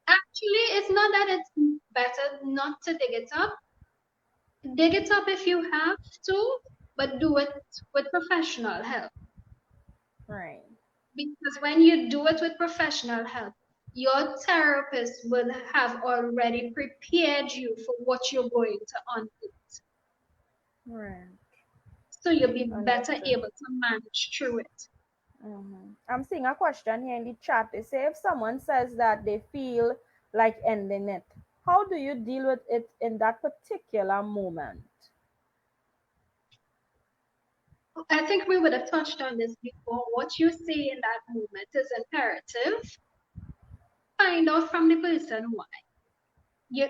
actually, it's not that it's better not to dig it up. Dig it up if you have to, but do it with professional help. Right. Because when you do it with professional help, your therapist will have already prepared you for what you're going to undo. Right. So you'll be better Understood. able to manage through it. I'm seeing a question here in the chat. They say if someone says that they feel like ending it, how do you deal with it in that particular moment? I think we would have touched on this before. What you say in that moment is imperative. Find out from the person why. You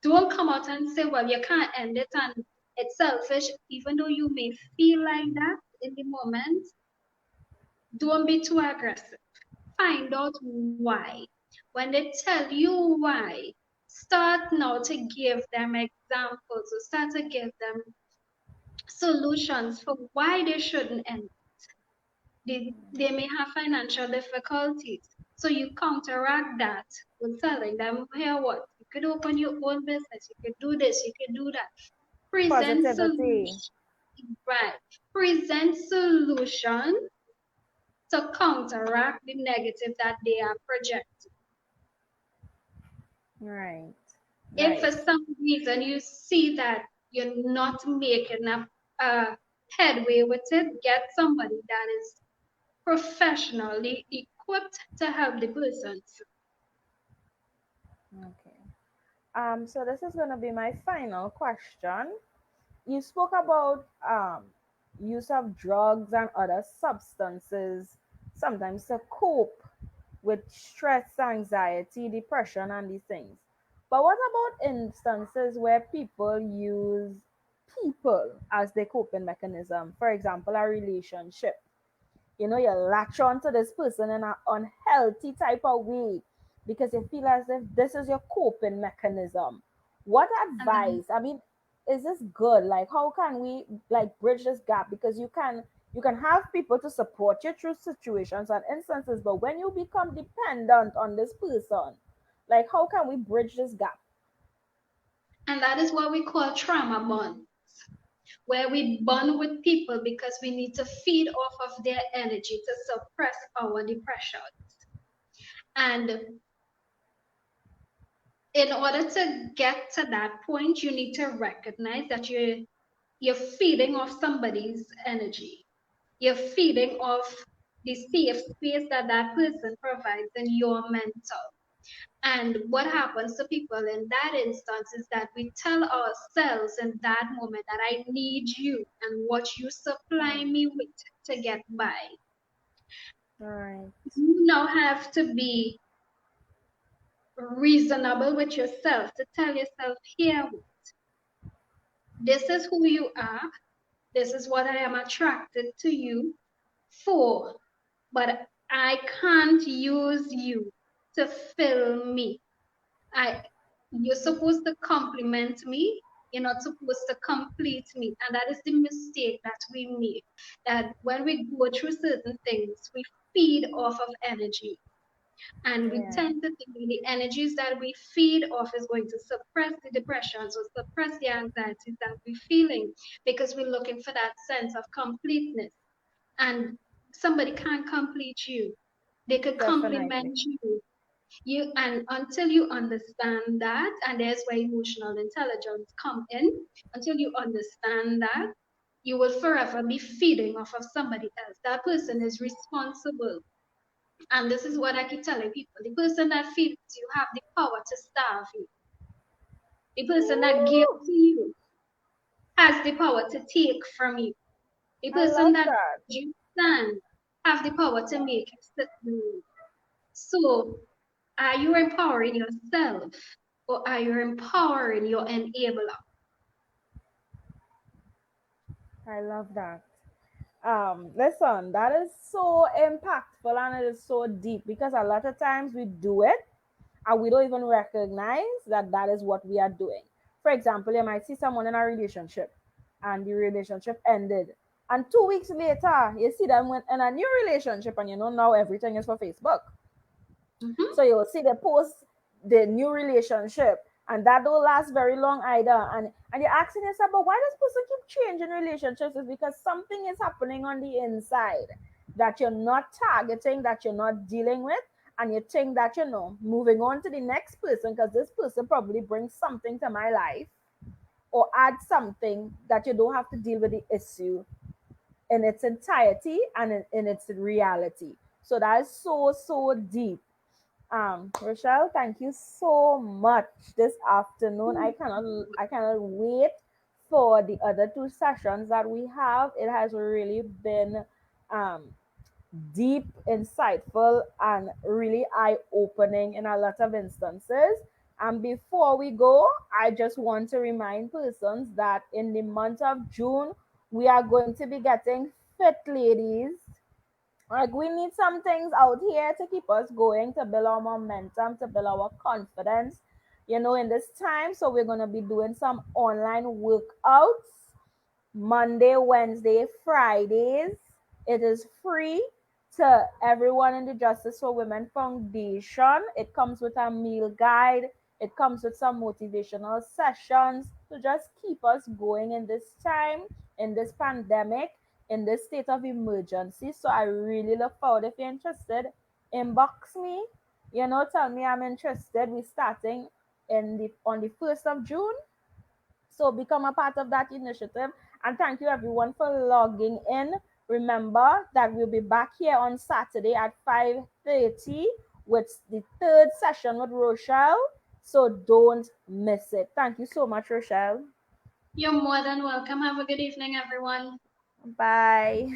don't come out and say, well, you can't end it and it's selfish, even though you may feel like that in the moment. Don't be too aggressive. find out why. When they tell you why, start now to give them examples or start to give them solutions for why they shouldn't end. They may have financial difficulties. So you counteract that with telling them, here what? You could open your own business, you could do this, you could do that. Present Positivity. solution, right? Present solution to counteract the negative that they are projecting. Right. If for Right. some reason you see that you're not making a headway with it, get somebody that is professionally equipped to help the person. Okay. So this is gonna be my final question. You spoke about use of drugs and other substances sometimes to cope with stress, anxiety, depression, and these things. But what about instances where people use people as their coping mechanism? For example, a relationship. You know, you latch on to this person in an unhealthy type of way because you feel as if this is your coping mechanism. What And advice, I mean, is this good? Like, how can we like bridge this gap? Because you can have people to support you through situations and instances, but when you become dependent on this person, like, how can we bridge this gap? and that is what we call trauma bond, where we bond with people because we need to feed off of their energy to suppress our depression. And in order to get to that point, you need to recognize that you're feeding off somebody's energy. You're feeding off the safe space that that person provides in your mental. And what happens to people in that instance is that we tell ourselves in that moment that I need you and what you supply me with to get by. Right. You now have to be reasonable with yourself to tell yourself, here, this is who you are. This is what I am attracted to you for. But I can't use you to fill me. I You're supposed to compliment me. You're not supposed to complete me. And that is the mistake that we make. That when we go through certain things, we feed off of energy. And we Yeah, tend to think the energies that we feed off is going to suppress the depressions or suppress the anxieties that we're feeling because we're looking for that sense of completeness. And somebody can't complete you. They could definitely. compliment you, and until you understand that, and there's where emotional intelligence come in. Until you understand that, you will forever be feeding off of somebody else. That person is responsible. And this is what I keep telling people: the person that feeds you have the power to starve you. The person that gives Ooh, to you has the power to take from you. The I person love that that. you stand have the power to make you sit down. So, are you empowering yourself or are you empowering your enabler? I love that. Listen, that is so impactful and it is so deep because a lot of times we do it and we don't even recognize that that is what we are doing. For example, you might see someone in a relationship and the relationship ended, and 2 weeks later you see them in a new relationship, and you know now everything is for Facebook. Mhm. So you'll see they post the new relationship, and that don't last very long either. And you're asking yourself, but why does person keep changing relationships? Is because something is happening on the inside that you're not targeting, that you're not dealing with, and you think that moving on to the next person because this person probably brings something to my life or add something that you don't have to deal with the issue in its entirety and in its reality. So that is so deep. Rochelle, thank you so much this afternoon. I cannot wait for the other two sessions that we have. It has really been um deep, insightful, and really eye-opening in a lot of instances. And before we go, I just want to remind persons that in the month of June, we are going to be getting Fit Ladies Like we need some things out here to keep us going, to build our momentum, to build our confidence, in this time. So we're gonna be doing some online workouts Monday, Wednesday, Fridays. It is free to everyone in the Justice for Women Foundation. It comes with a meal guide. It comes with some motivational sessions to just keep us going in this time, in this pandemic, in this state of emergency. So I really look forward. If you're interested, inbox me. Tell me I'm interested. We're starting in the on the 1st of June, so become a part of that initiative. And thank you everyone for logging in. Remember that we'll be back here on Saturday at 5:30 with the third session with Rochelle. So don't miss it. Thank you so much, Rochelle. You're more than welcome. Have a good evening, everyone. Bye.